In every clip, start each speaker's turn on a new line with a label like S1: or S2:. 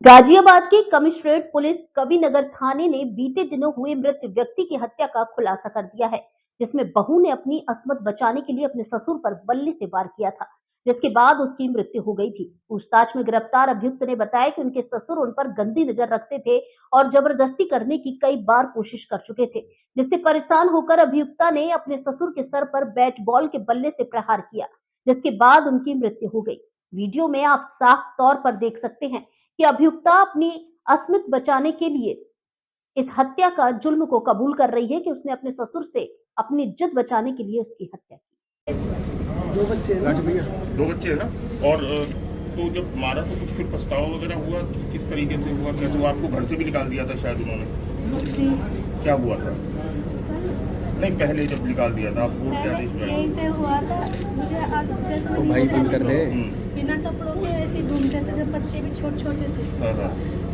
S1: गाजियाबाद के commissionerate police Kavi Nagar थाने ने बीते दिनों हुए मृत व्यक्ति की हत्या का खुलासा कर दिया है, जिसमें बहू ने अपनी असमत बचाने के लिए अपने ससुर पर बल्ले से वार किया था, जिसके बाद उसकी मृत्यु हो गई थी। पूछताछ में गिरफ्तार अभियुक्त ने बताया कि उनके ससुर उन पर गंदी नजर रखते थे और जबरदस्ती करने की कई बार कोशिश कर चुके थे, जिससे परेशान होकर अभियुक्ता ने अपने ससुर के सर पर बैट बॉल के बल्ले से प्रहार किया, जिसके बाद उनकी मृत्यु हो गई। वीडियो में आप साफ तौर पर देख सकते हैं कि अभियुक्ता अपनी अस्मित बचाने के लिए इस हत्या का जुल्म को कबूल कर रही है कि उसने अपने ससुर से अपनी इज्जत बचाने के लिए उसकी हत्या की।
S2: दो बच्चे हैं
S3: राजू भैया,
S2: दो बच्चे हैं ना। और तो जब मारा तो कुछ फिर पछतावा वगैरह हुआ कि किस तरीके से हुआ, कैसे हुआ? आपको घर से भी निकाल दिया था शायद उन्होंने, क्या हुआ था? नहीं, पहले जब निकाल दिया था आपको क्या देश में
S4: यही पे हुआ था मुझे। जैसे
S3: तो भाई बंद कर दे।
S4: बिना कपड़ों के ऐसे ही घूमते थे जब बच्चे भी छोटे छोटे थे।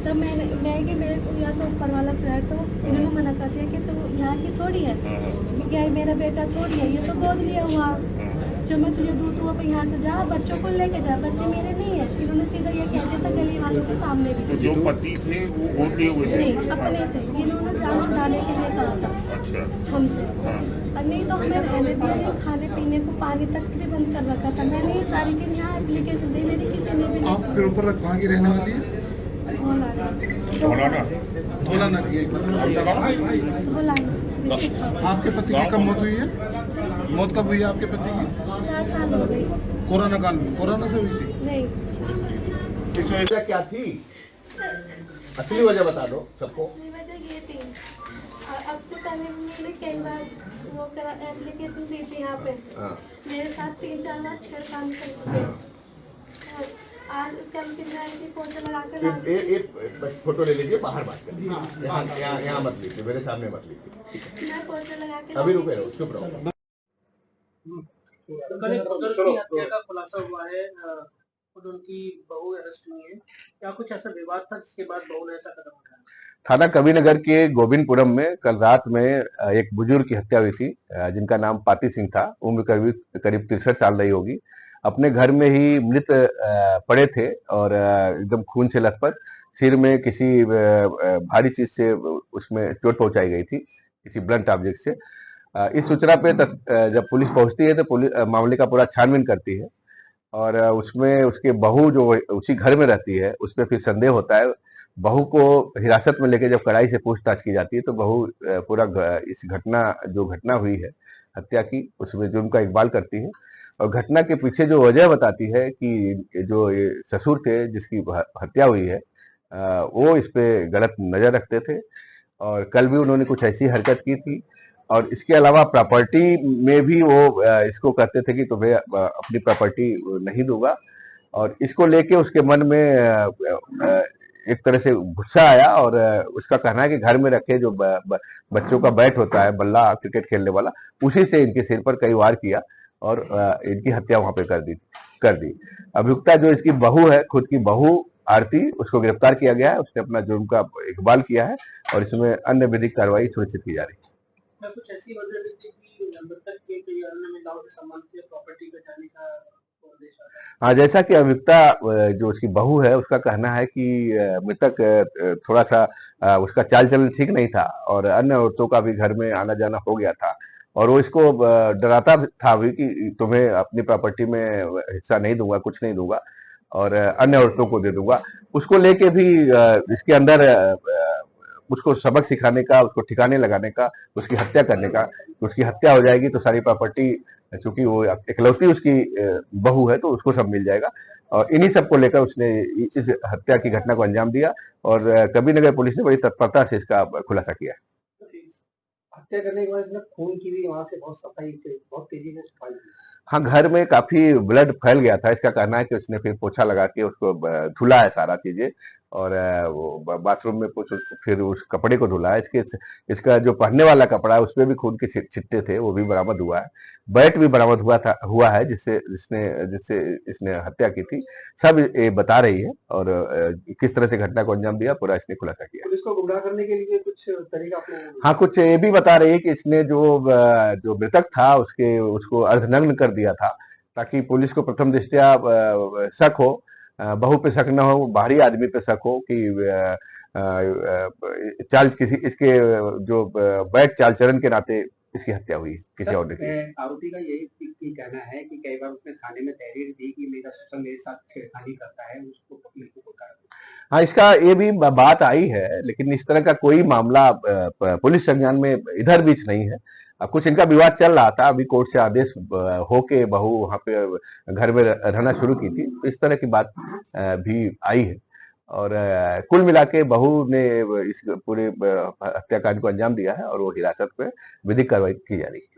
S4: तब मैं कि मेरे को या तो ऊपर वाला फ्लैट, तो इन्होंने मना कर दिया कि तू यहाँ की थोड़ी है, क्या मेरा बेटा थोड़ी है, ये तो गोद लिया हुआ, जो मैं तुझे दूँ तू अब यहाँ से जा, बच्चों को लेके जा, बच्चे मेरे नहीं है। इन्होंने सीधा ये कह दिया था गली वालों के सामने भी।
S2: तो जो पति थे वो गोद लिए हुए थे?
S4: नहीं, अपने थे। इन्होंने जान छुड़ाने के लिए कहा था
S2: अच्छा
S4: हमसे, और नहीं तो हमें रहने दिया, खाने पीने को पानी तक भी बंद कर रखा था। मैंने ये सारी चीज यहाँ एप्लीकेशन दी, मेरी किसी ने भी नहीं
S3: आप फिर ऊपर कहाँ की रहने वाली है?
S2: धौलाना।
S3: धौलाना की। आपके पति की कब मौत हुई है? मौत कब हुई है आपके पति की?
S4: 4 साल हो गई।
S3: कोरोना काल में? कोरोना से हुई थी?
S4: नहीं,
S2: किस वजह
S5: क्या थी? असली वजह बता दो सबको।
S4: असली वजह ये थी, अब से पहले मैंने कई बार वो करा एप्लीकेशन दी थी यहाँ पे। मेरे साथ 3-4 बार छेड़खानी कर चुके हैं। आज कल की मैं ऐसी पोछा लगा कर
S5: एक फोटो ले लीजिए, बाहर बात करिए, यहाँ मत लीजिए, मेरे सामने मत लीजिए।
S4: मैं पोछा लगा के
S5: अभी रुके रहो, चुप रहो।
S6: कल एक पुलिस की हत्या का खुलासा हुआ है, खुद उनकी बहू अरेस्ट हुई है। क्या कुछ ऐसा विवाद था जिसके बाद बहू ने ऐसा कदम उठाया?
S5: थाना कविनगर के गोविंदपुरम में कल रात में एक बुजुर्ग की हत्या हुई थी, जिनका नाम पाती सिंह था। उम्र करीब 63 साल रही होगी। अपने घर में ही मृत पड़े थे और एकदम खून से लथपथ, सिर में किसी भारी चीज से उसमें चोट पहुंचाई गई थी, किसी ब्लंट ऑब्जेक्ट से। इस सूचना पे जब पुलिस पहुंचती है तो पुलिस मामले का पूरा छानबीन करती है और उसमें उसके बहू जो उसी घर में रहती है उस पर फिर संदेह होता है। बहू को हिरासत में लेके जब कड़ाई से पूछताछ की जाती है तो बहू पूरा इस घटना हुई है हत्या की, उसमें जुर्म का इकबाल करती है और घटना के पीछे जो वजह बताती है कि जो ये ससुर थे जिसकी हत्या हुई है, वो इस पे गलत नजर रखते थे और कल भी उन्होंने कुछ ऐसी हरकत की थी। और इसके अलावा प्रॉपर्टी में भी वो इसको कहते थे कि तुम्हें अपनी प्रॉपर्टी नहीं दूंगा, और इसको लेके उसके मन में एक तरह से गुस्सा आया और उसका कहना है कि घर में रखे जो बच्चों का बैट होता है, बल्ला क्रिकेट खेलने वाला, उसी से इनके सिर पर कई वार किया और इनकी हत्या वहां पे कर दी। अभियुक्ता जो इसकी बहू है, खुद की बहू आरती, उसको गिरफ्तार किया गया है। उसने अपना जुर्म का इकबाल किया है और इसमें अन्य विधिक कार्रवाई सुनिश्चित की जा रही है।
S6: कुछ ऐसी वजह भी थी कि मृतक के कोई अन्य महिलाओं के संबंध के प्रॉपर्टी बचाने का उद्देश्य था?
S5: हाँ, जैसा कि अभियुक्ता जो उसकी बहू है उसका कहना है कि मृतक थोड़ा सा उसका चाल चलन ठीक नहीं था और अन्य औरतों का भी घर में आना जाना हो गया था और वो इसको डराता था भी कि तुम्हें अपनी प्रॉपर्टी में हिस्सा नहीं दूंगा, कुछ नहीं दूंगा और अन्य औरतों को दे दूंगा। उसको लेके भी इसके अंदर उसको सबक सिखाने का, उसको ठिकाने लगाने का, उसकी हत्या करने का। उसकी हत्या हो जाएगी तो सारी प्रॉपर्टी, चूंकि वो इकलौती उसकी बहू है तो उसको सब मिल जाएगा और इन्हीं सब को लेकर उसने इस हत्या की घटना को अंजाम दिया और कबीरनगर पुलिस ने बड़ी तत्परता से इसका खुलासा किया।
S6: हत्या करने के बाद इसने खून की भी वहां से बहुत सफाई से, बहुत तेजी से सफाई की।
S5: हाँ, घर में काफी ब्लड फैल गया था। इसका कहना है कि उसने फिर पोछा लगा के उसको धुला है सारा चीजें और वो बाथरूम में कुछ फिर उस कपड़े को धुला है। इसका जो पहनने वाला कपड़ा है उसमें भी खून के छिट्टे थे, वो भी बरामद हुआ है। बैट भी बरामद हुआ है जिससे जिससे इसने हत्या की थी। सब ये बता रही है और किस तरह से घटना को अंजाम दिया पूरा इसने खुलासा किया।
S6: पुलिस को गुमराह करने के लिए कुछ तरीका अपने?
S5: हाँ, कुछ ये भी बता रही है कि इसने जो मृतक था उसको अर्धनग्न कर दिया था ताकि पुलिस को प्रथम दृष्टया शक हो बहू पे शक न हो, बाहरी आदमी पे शक हो कि चाल किसी इसके जो बैठ चाल चलन के नाते इसकी हत्या हुई किसी और ने की।
S7: आरोपी का यही कहना है कि कई बार उसने थाने में तहरीर दी कि मेरा ससुर मेरे साथ छेड़खानी करता है, उसको पकड़ने को कहा।
S5: हाँ, इसका ये भी बात आई है, लेकिन इस तरह का कोई मामला पुलिस संज्ञान में इधर बीच नहीं है। कुछ इनका विवाद चल रहा था, अभी कोर्ट से आदेश होके बहू वहां पे घर में रहना शुरू की थी, तो इस तरह की बात भी आई है। और कुल मिला के बहू ने इस पूरे हत्याकांड को अंजाम दिया है और वो हिरासत में विधिक कार्रवाई की जा रही है।